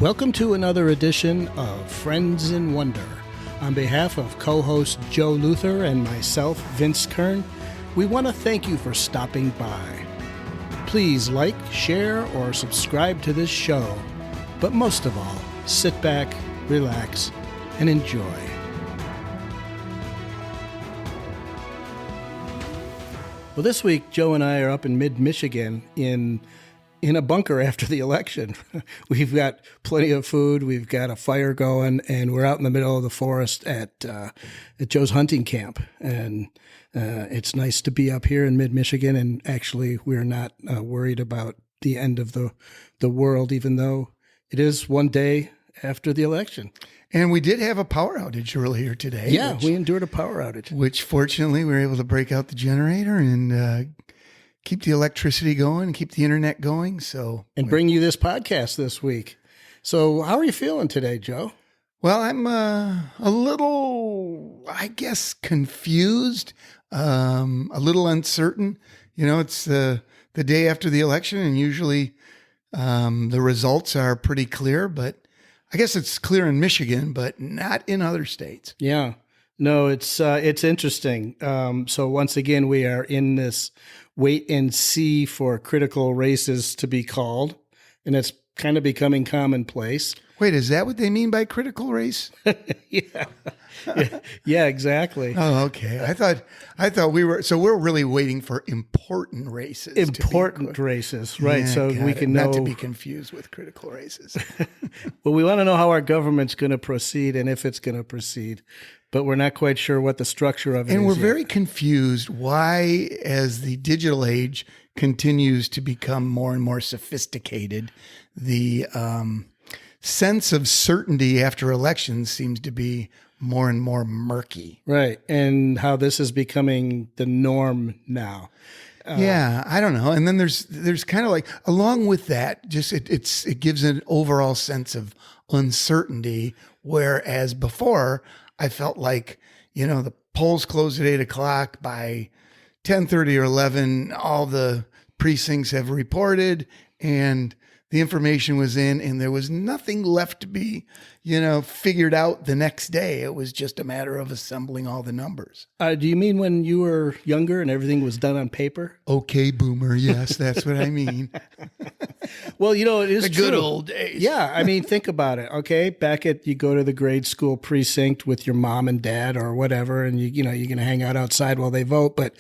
Welcome to another edition of Friends in Wonder. On behalf of co-host Joe Luther and myself, Vince Kern, we want to thank you for stopping by. Please like, share, or subscribe to this show. But most of all, sit back, relax, and enjoy. Well, this week, Joe and I are up in mid-Michigan in a bunker after the election. We've got plenty of food, we've got a fire going, and we're out in the middle of the forest at Joe's hunting camp. And it's nice to be up here in mid-Michigan, and actually we're not worried about the end of the world, even though it is one day after the election. And we did have a power outage earlier today. Yeah, we endured a power outage. Which fortunately we were able to break out the generator and keep the electricity going and keep the internet going. And bring you this podcast this week. So how are you feeling today, Joe? Well, I'm a little, I guess, confused, a little uncertain. You know, it's the day after the election, and usually the results are pretty clear, but I guess it's clear in Michigan, but not in other states. Yeah. No, it's interesting. So once again, we are in this wait and see for critical races to be called, and it's kind of becoming commonplace. Wait, is that what they mean by critical race? Yeah, exactly. Oh, okay. I thought we're really waiting for important races. Important races, right? Yeah, so we can know, not to be confused with critical races. Well, we want to know how our government's going to proceed and if it's going to proceed, but we're not quite sure what the structure of it is. And we're yet. very confused why, as the digital age continues to become more and more sophisticated, the sense of certainty after elections seems to be more and more murky. Right. And how this is becoming the norm now. Yeah, I don't know. And then there's kind of like, along with that, just it gives an overall sense of uncertainty, whereas before I felt like, you know, the polls closed at 8:00 by 10:30 or 11, all the precincts have reported and the information was in, and there was nothing left to be, you know, figured out the next day. It was just a matter of assembling all the numbers. Do you mean when you were younger and everything was done on paper? Okay, boomer. Yes, that's what I mean. Well, you know, it is the true. good old days. Yeah, I mean, think about it. Okay, you go to the grade school precinct with your mom and dad or whatever, and you're going to hang out outside while they vote. But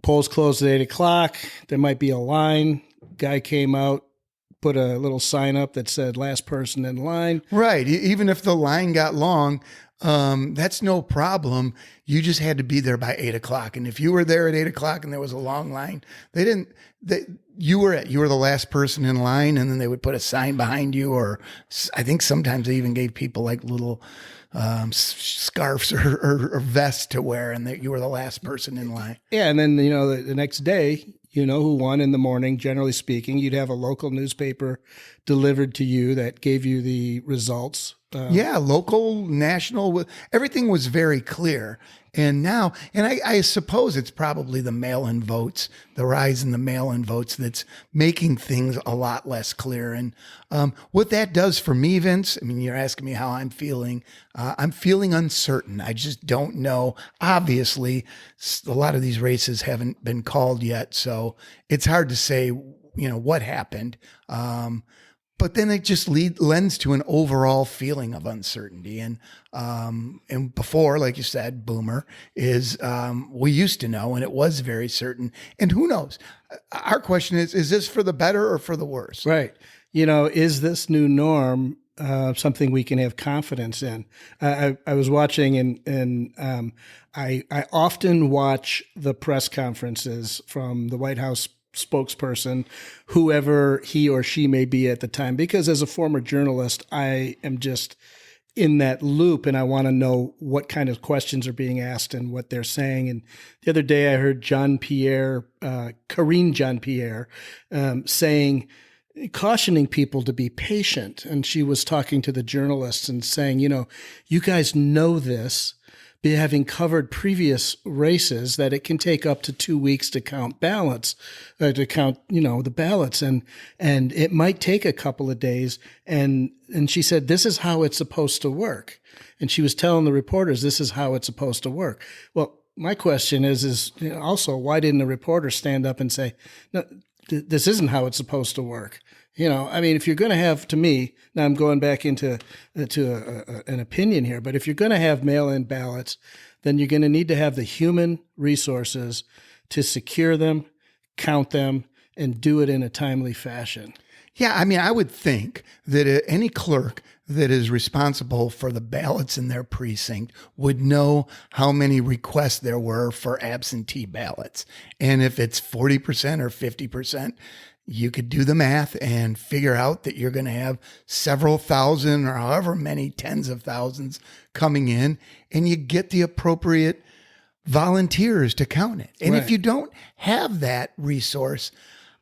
polls closed at 8:00. There might be a line. Guy came out, put a little sign up that said last person in line. Right. Even if the line got long, that's no problem. You just had to be there by 8:00. And if you were there at 8:00 and there was a long line, you were the last person in line, and then they would put a sign behind you, or I think sometimes they even gave people like little scarves or vests to wear, and you were the last person in line. Yeah. And then, the next day, who won in the morning, generally speaking, you'd have a local newspaper delivered to you that gave you the results. Yeah, local, national, everything was very clear. And now, I suppose it's probably the mail-in votes, the rise in the mail-in votes that's making things a lot less clear. And what that does for me, Vince, I mean, you're asking me how I'm feeling. I'm feeling uncertain. I just don't know. Obviously, a lot of these races haven't been called yet, so it's hard to say, what happened. But then it just lends to an overall feeling of uncertainty. And before, like you said, boomer, is we used to know, and it was very certain. And who knows? Our question is this for the better or for the worse? Right. Is this new norm something we can have confidence in? I was watching, and I often watch the press conferences from the White House spokesperson, whoever he or she may be at the time, because as a former journalist, I am just in that loop, and I want to know what kind of questions are being asked and what they're saying. And the other day I heard Karine Jean-Pierre saying, cautioning people to be patient. And she was talking to the journalists and saying, you guys know this, having covered previous races, that it can take up to 2 weeks to count ballots, to count, the ballots. And it might take a couple of days. And she said, this is how it's supposed to work. And she was telling the reporters, this is how it's supposed to work. Well, my question is also, why didn't the reporter stand up and say, no, this isn't how it's supposed to work? If you're going to have, to me, now I'm going back into an opinion here, but if you're going to have mail-in ballots, then you're going to need to have the human resources to secure them, count them, and do it in a timely fashion. Yeah, I would think that any clerk that is responsible for the ballots in their precinct would know how many requests there were for absentee ballots. And if it's 40% or 50%, you could do the math and figure out that you're going to have several thousand or however many tens of thousands coming in, and you get the appropriate volunteers to count it. And if you don't have that resource,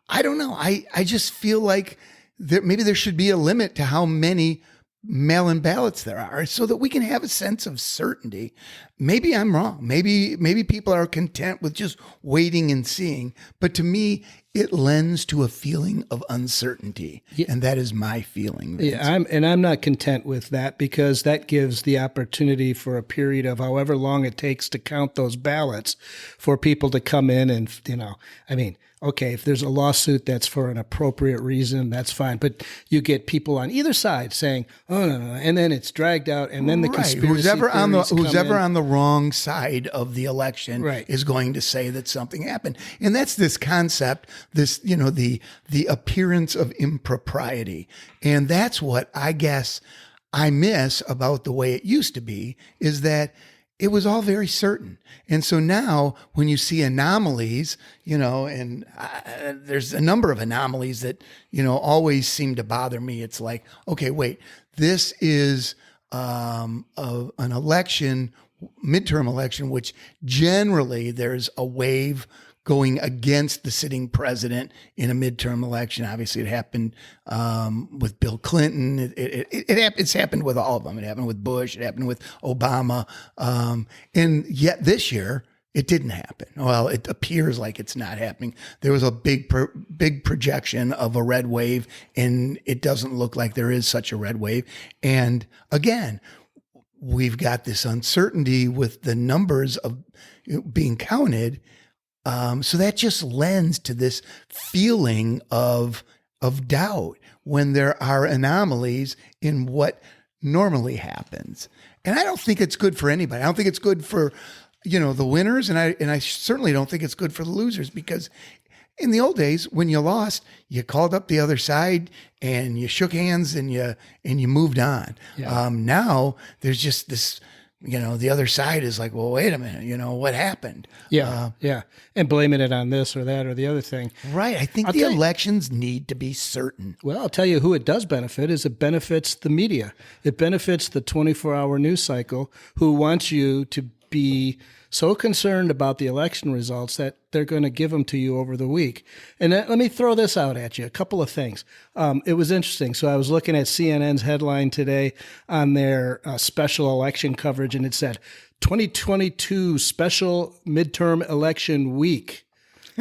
I don't know. I just feel like maybe there should be a limit to how many mail-in ballots there are so that we can have a sense of certainty. Maybe I'm wrong. Maybe people are content with just waiting and seeing. But to me, it lends to a feeling of uncertainty. Yeah. And that is my feeling. Vince. Yeah, I'm not content with that, because that gives the opportunity for a period of however long it takes to count those ballots for people to come in and, okay, if there's a lawsuit that's for an appropriate reason, that's fine. But you get people on either side saying, oh, no, and then it's dragged out, and then the conspiracy who's ever on the wrong side of the election is going to say that something happened. And that's this concept, this, the appearance of impropriety. And that's what I guess I miss about the way it used to be, is that it was all very certain. And so now when you see anomalies, and there's a number of anomalies that, always seem to bother me. It's like, okay, wait, this is an election, midterm election, which generally there's a wave going against the sitting president in a midterm election. Obviously, it happened with Bill Clinton. It's happened with all of them. It happened with Bush. It happened with Obama. And yet this year, it didn't happen. Well, it appears like it's not happening. There was a big projection of a red wave, and it doesn't look like there is such a red wave. And again, we've got this uncertainty with the numbers of being counted. So that just lends to this feeling of doubt when there are anomalies in what normally happens. And I don't think it's good for anybody. I don't think it's good for, the winners. And I certainly don't think it's good for the losers, because in the old days, when you lost, you called up the other side and you shook hands and you moved on. Yeah. Now there's just this, the other side is like, well, wait a minute, what happened? Yeah. And blaming it on this or that or the other thing. Right. I think the elections need to be certain. Well, I'll tell you who it does benefit is it benefits the media. It benefits the 24-hour news cycle, who wants you to be so concerned about the election results that they're going to give them to you over the week. And let me throw this out at you, a couple of things. It was interesting. So I was looking at CNN's headline today on their special election coverage, and it said 2022 special midterm election week.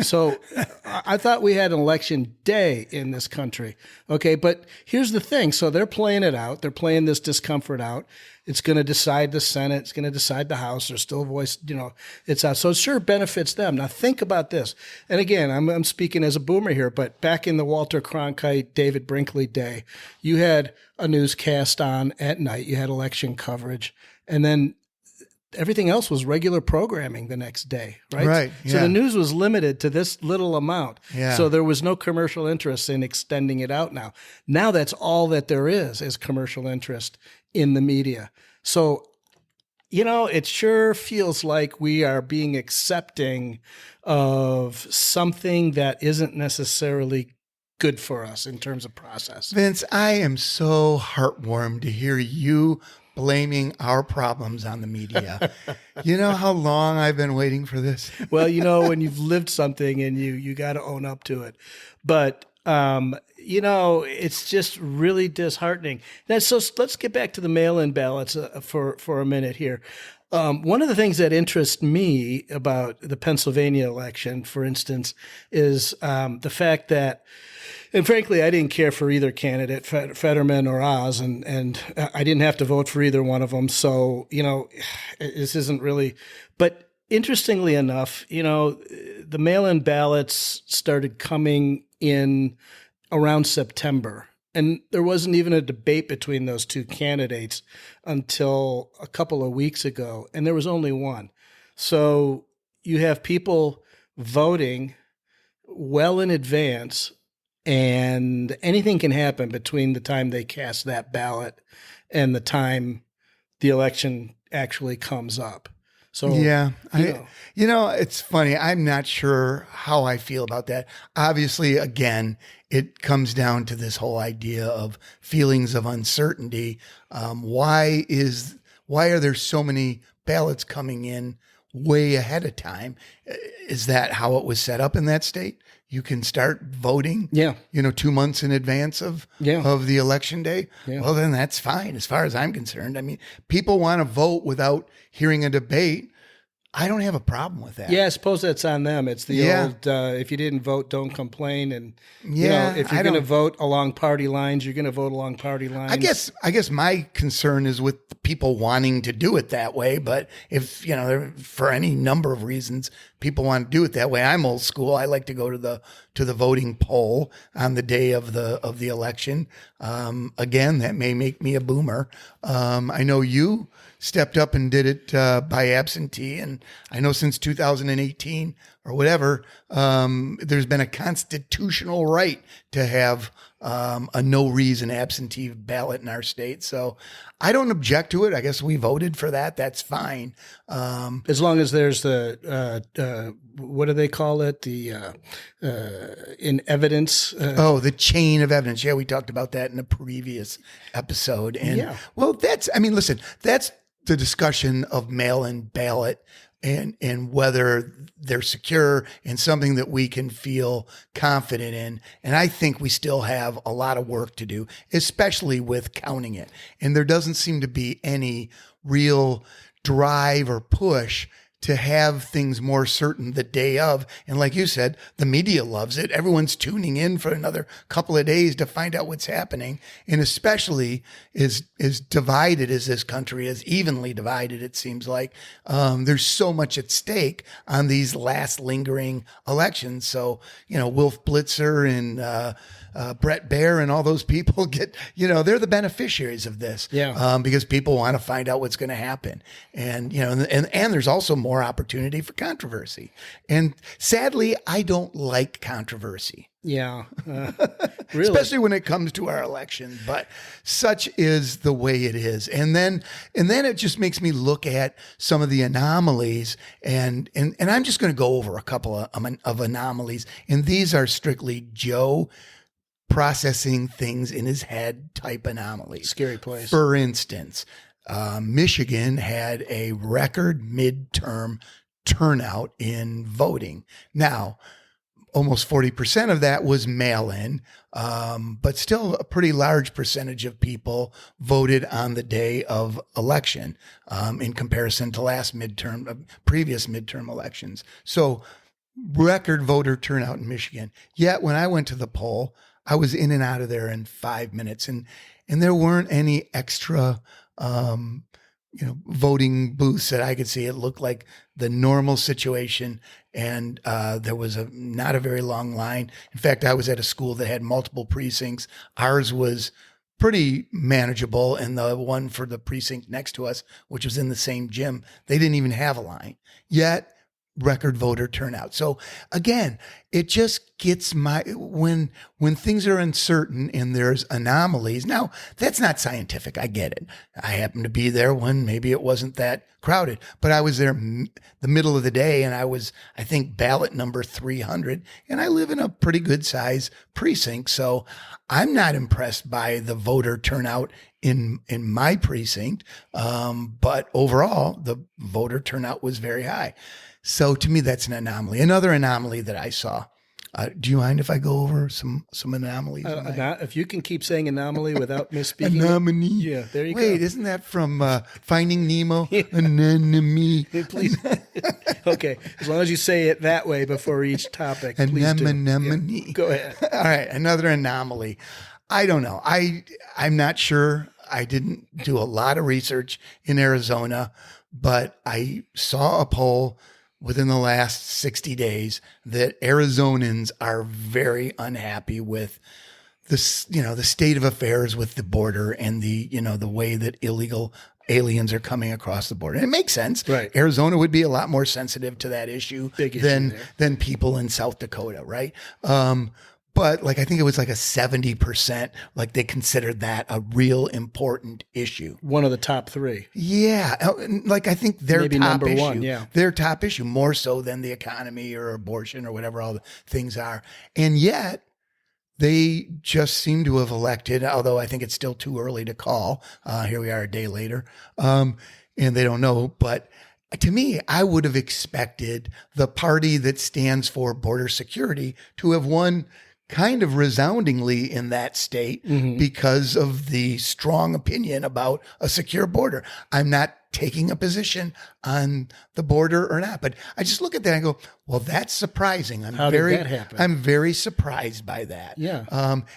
So I thought we had an election day in this country. Okay, but here's the thing. So they're playing it out. They're playing this discomfort out. It's going to decide the Senate. It's going to decide the House. There's still a voice, it's out. So it sure benefits them. Now think about this. And again, I'm speaking as a boomer here, but back in the Walter Cronkite, David Brinkley day, you had a newscast on at night. You had election coverage. And then everything else was regular programming the next day, right? Right. So the news was limited to this little amount. Yeah. So there was no commercial interest in extending it out now. Now that's all that there is commercial interest in the media. So, it sure feels like we are being accepting of something that isn't necessarily good for us in terms of process. Vince, I am so heartwarmed to hear you blaming our problems on the media. You know how long I've been waiting for this? Well, when you've lived something and you got to own up to it. But, it's just really disheartening. Now, so let's get back to the mail-in ballots for a minute here. One of the things that interests me about the Pennsylvania election, for instance, is the fact that, and frankly, I didn't care for either candidate, Fetterman or Oz, and I didn't have to vote for either one of them. So, this isn't really, but interestingly enough, the mail-in ballots started coming in around September. And there wasn't even a debate between those two candidates until a couple of weeks ago, and there was only one. So you have people voting well in advance, and anything can happen between the time they cast that ballot and the time the election actually comes up. So yeah, it's funny. I'm not sure how I feel about that. Obviously, again, it comes down to this whole idea of feelings of uncertainty. Why are there so many ballots coming in way ahead of time? Is that how it was set up in that state? You can start voting, 2 months in advance of the election day. Yeah. Well, then that's fine as far as I'm concerned. I mean, people want to vote without hearing a debate. I don't have a problem with that. Yeah, I suppose that's on them. It's the old, if you didn't vote, don't complain. And, if you're going to vote along party lines, you're going to vote along party lines. I guess my concern is with the people wanting to do it that way. But if, for any number of reasons, people want to do it that way. I'm old school. I like to go to the voting poll on the day of the election. Again, that may make me a boomer. I know you stepped up and did it by absentee. And I know since 2018 or whatever, there's been a constitutional right to have a no reason absentee ballot in our state. So I don't object to it. I guess we voted for that. That's fine. As long as there's the, what do they call it? The in evidence. The chain of evidence. Yeah, we talked about that in a previous episode. And well, that's the discussion of mail-in ballot and whether they're secure and something that we can feel confident in. And I think we still have a lot of work to do, especially with counting it. And there doesn't seem to be any real drive or push to have things more certain the day of. And like you said, the media loves it. Everyone's tuning in for another couple of days to find out what's happening. And especially as divided as this country is, evenly divided, it seems like, there's so much at stake on these last lingering elections. So, Wolf Blitzer and Brett Baer and all those people get, they're the beneficiaries of this. Yeah. Because people want to find out what's going to happen. And, and there's also more opportunity for controversy. And sadly, I don't like controversy. Yeah. Really? Especially when it comes to our election, but such is the way it is. And then it just makes me look at some of the anomalies and I'm just going to go over a couple of anomalies. And these are strictly Joe processing things in his head type anomalies. Scary place. For instance, Michigan had a record midterm turnout in voting. Now, almost 40% of that was mail-in, but still a pretty large percentage of people voted on the day of election in comparison to previous midterm elections. So record voter turnout in Michigan. Yet when I went to the poll, I was in and out of there in 5 minutes, and there weren't any extra voting booths that I could see. It looked like the normal situation. And there was not a very long line. In fact, I was at a school that had multiple precincts. Ours was pretty manageable. And the one for the precinct next to us, which was in the same gym, they didn't even have a line. Yet, record voter turnout. So again, it just gets when things are uncertain and there's anomalies. Now, that's not scientific. I get it. I happened to be there when maybe it wasn't that crowded, but I was there the middle of the day and I was, I think, ballot number 300, and I live in a pretty good size precinct. So I'm not impressed by the voter turnout in my precinct. But overall, the voter turnout was very high. So to me, that's an anomaly. Another anomaly that I saw, Do you mind if I go over some anomalies? If you can keep saying anomaly without misspeaking. Anomaly. Yeah, there you go. Wait, isn't that from Finding Nemo? Anemone. Please. Okay, as long as you say it that way before each topic, please do. Anemone. Yeah. Go ahead. All right, another anomaly. I don't know. I'm not sure. I didn't do a lot of research in Arizona, but I saw a poll within the last 60 days that Arizonans are very unhappy with this, the state of affairs with the border and the way that illegal aliens are coming across the border. And it makes sense. Right. Arizona would be a lot more sensitive to that issue, issue than people in South Dakota, right? But I think it was a 70%, they considered that a real important issue. One of the top three. Yeah. I think their Maybe top number issue, one, yeah. Their top issue more so than the economy or abortion or whatever all the things are. And yet they just seem to have elected, although I think it's still too early to call. Here we are a day later. And they don't know, but to me, I would have expected the party that stands for border security to have won kind of resoundingly in that state because of the strong opinion about a secure border. I'm not taking a position on the border or not, but I just look at that and go, well, that's surprising. How did that happen? I'm very surprised by that. Yeah.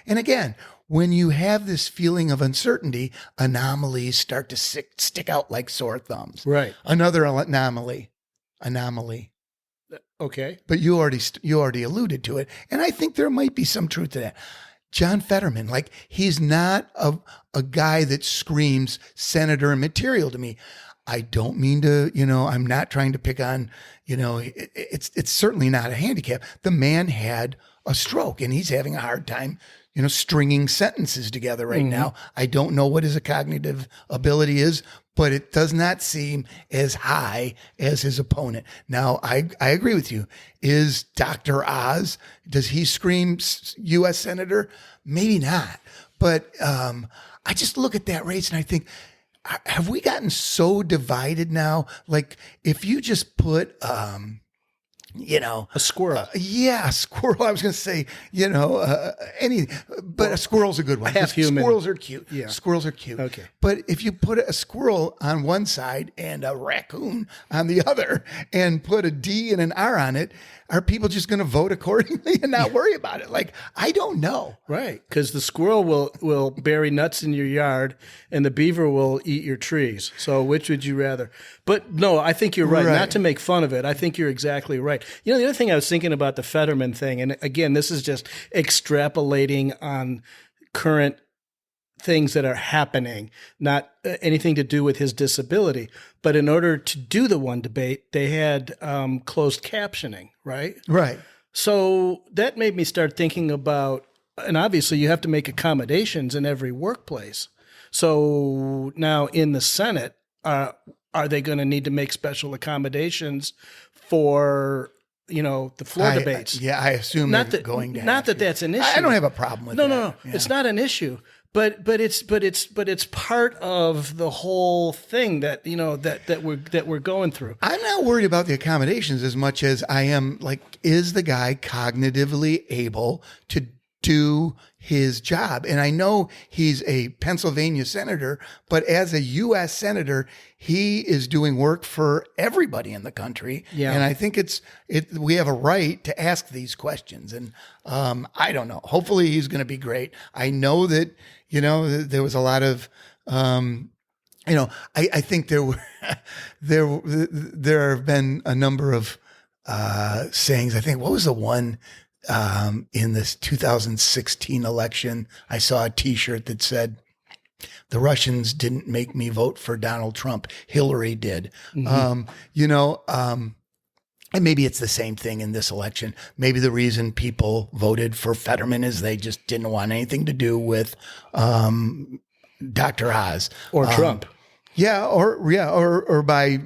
And again, when you have this feeling of uncertainty, anomalies start to stick out like sore thumbs. Right. Another anomaly. Okay. But you already alluded to it. And I think there might be some truth to that. John Fetterman, he's not a guy that screams senator material to me. I don't mean to, I'm not trying to pick on, it's certainly not a handicap. The man had a stroke and he's having a hard time, stringing sentences together right now. I don't know what his cognitive ability is, but it does not seem as high as his opponent. Now, I agree with you. Is Dr. Oz, does he scream U.S. Senator? Maybe not. But I just look at that race and I think, have we gotten so divided now? If you just put, a squirrel. A squirrel. I was going to say, but a squirrel's a good one. Half human. Squirrels are cute. Yeah. Squirrels are cute. Okay. But if you put a squirrel on one side and a raccoon on the other and put a D and an R on it, are people just going to vote accordingly and not worry about it? I don't know. Right. Because the squirrel will bury nuts in your yard and the beaver will eat your trees. So which would you rather? But no, I think you're right. Not to make fun of it. I think you're exactly right. The other thing I was thinking about the Fetterman thing, and again, this is just extrapolating on current things that are happening, not anything to do with his disability. But in order to do the one debate, they had closed captioning, right? Right. So that made me start thinking about, and obviously you have to make accommodations in every workplace. So now in the Senate, are they going to need to make special accommodations for the floor debates? I assume they're going to. Not that that's an issue. I don't have a problem with that. No. Yeah. It's not an issue. But it's part of the whole thing that that we're going through. I'm not worried about the accommodations as much as I am is the guy cognitively able to do his job? And I know he's a Pennsylvania senator, but as a U.S. senator, he is doing work for everybody in the country. Yeah. And I think we have a right to ask these questions. And I don't know. Hopefully he's going to be great. I know that, there was a lot of, I think there have been a number of sayings. I think, what was the one in this 2016 election? I saw a T-shirt that said, "The Russians didn't make me vote for Donald Trump. Hillary did." Mm-hmm. And maybe it's the same thing in this election. Or the reason people voted for Fetterman is they just didn't want anything to do with Dr. Oz or Trump. Or by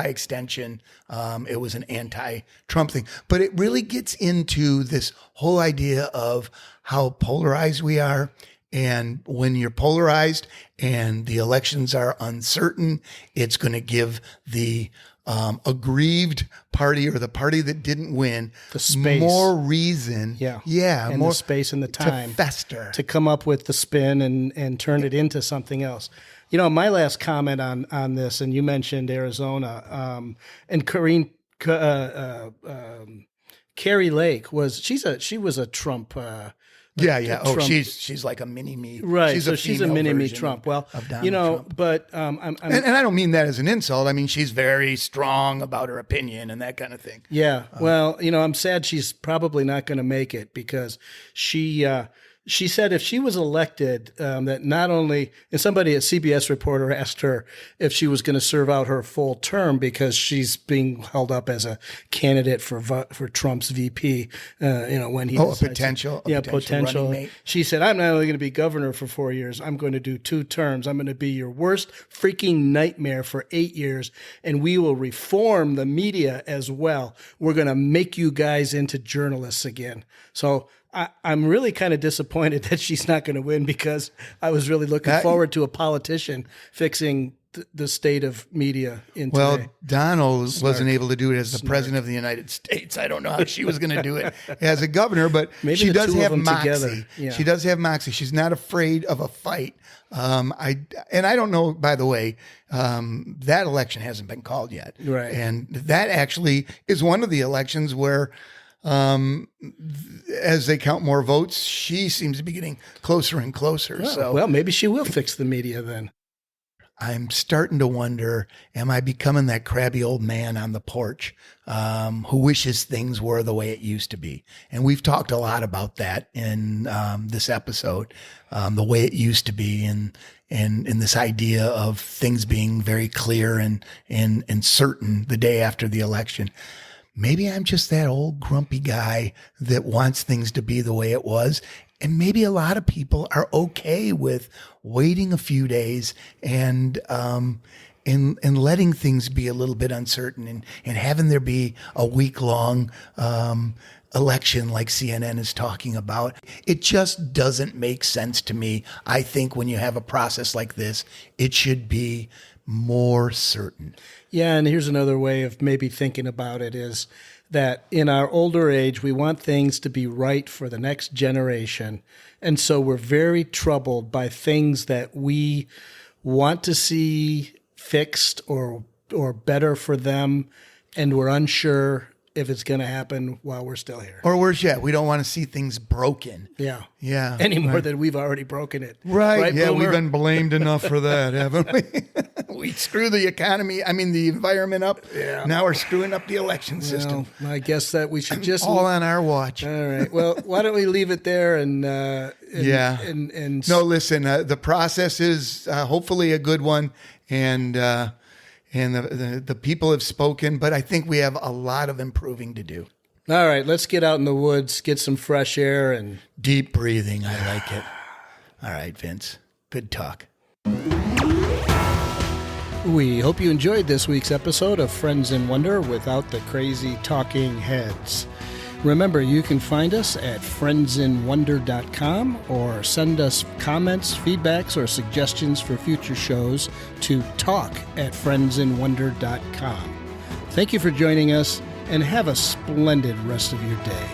extension, it was an anti-Trump thing. But it really gets into this whole idea of how polarized we are And when you're polarized and the elections are uncertain, it's going to give the aggrieved party or the party that didn't win the space, more reason, and more the space and the time to fester, to come up with the spin and turn it into something else. You know, my last comment on this, and you mentioned Arizona, and Carrie Lake she was a Trump. Trump. She's like a mini me, right? She's a mini me Trump. Well, Trump. But and I don't mean that as an insult. I mean she's very strong about her opinion and that kind of thing. Yeah. Well, I'm sad she's probably not going to make it because she said if she was elected, that not only, and somebody, a CBS reporter asked her if she was going to serve out her full term because she's being held up as a candidate for Trump's VP, when he a potential running mate. She said, I'm not only going to be governor for 4 years, I'm going to do 2 terms. I'm going to be your worst freaking nightmare for 8 years, and we will reform the media as well. We're going to make you guys into journalists again. So I'm really kind of disappointed that she's not going to win because I was really looking forward to a politician fixing the state of media in today. Donald wasn't able to do it as the president of the United States. I don't know how she was going to do it as a governor, but maybe she does have moxie. Yeah. She does have moxie. She's not afraid of a fight. I don't know, by the way, that election hasn't been called yet. Right. And that actually is one of the elections where as they count more votes, she seems to be getting closer and closer. Well, maybe she will fix the media then. I'm starting to wonder, am I becoming that crabby old man on the porch who wishes things were the way it used to be? And we've talked a lot about that in this episode, the way it used to be and this idea of things being very clear and certain the day after the election. Maybe I'm just that old grumpy guy that wants things to be the way it was. And maybe a lot of people are okay with waiting a few days and letting things be a little bit uncertain and having there be a week-long election like CNN is talking about. It just doesn't make sense to me. I think when you have a process like this, it should be more certain. Yeah, and here's another way of maybe thinking about it is that in our older age, we want things to be right for the next generation. And so we're very troubled by things that we want to see fixed or better for them, and we're unsure if it's going to happen while we're still here. Or worse yet, we don't want to see things broken. Yeah. Yeah. Any more than we've already broken it. Right. Yeah, Boomer? we've been blamed enough for that, haven't we? We screw the the environment up. Yeah. Now we're screwing up the election system. Well, I guess that we should just... all on our watch. All right. Well, why don't we leave it there and no, listen, the process is hopefully a good one. And the people have spoken, but I think we have a lot of improving to do. All right, let's get out in the woods, get some fresh air and deep breathing. I like it. All right, Vince. Good talk. We hope you enjoyed this week's episode of Friends in Wonder without the crazy talking heads. Remember, you can find us at friendsinwonder.com or send us comments, feedbacks, or suggestions for future shows to talk@friendsinwonder.com. Thank you for joining us, and have a splendid rest of your day.